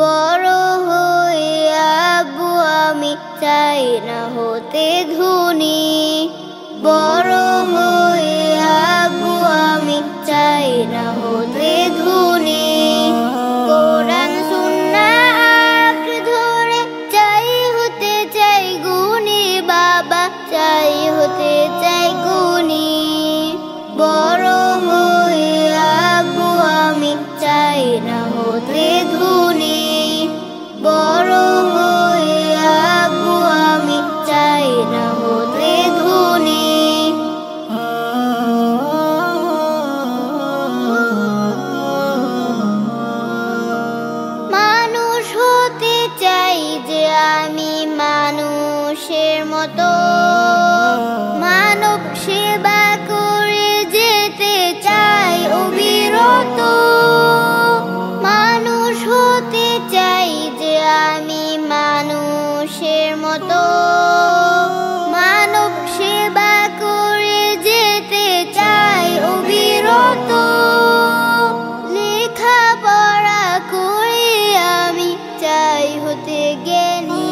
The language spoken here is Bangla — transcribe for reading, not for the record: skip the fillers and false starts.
বড় হয়ে আব্বু আমি চাই না হতে ধনী। বড় হয়ে আব্বু আমি চাই না হতে ধনী। কোরআন সুন্নাহ আঁকড়ে ধরে চাই হতে চাই গুণী। বাবা চাই হতে চাই গুণী। বড় হয়ে আব্বু আমি চাই না হতে ধনী। বড় হয়ে আব্বু আমি চাই না হতে ধনী। মানুষ হতে চাই যে আমি মানুষের মতো। মানব সেবা করে যেতে চাই অবিরত। মানুষ হতে চাই যে আমি মানুষের মতো। মানব সেবা করে যেতে চাই অবিরত। লেখাপড়া করে আমি চাই হতে জ্ঞানী।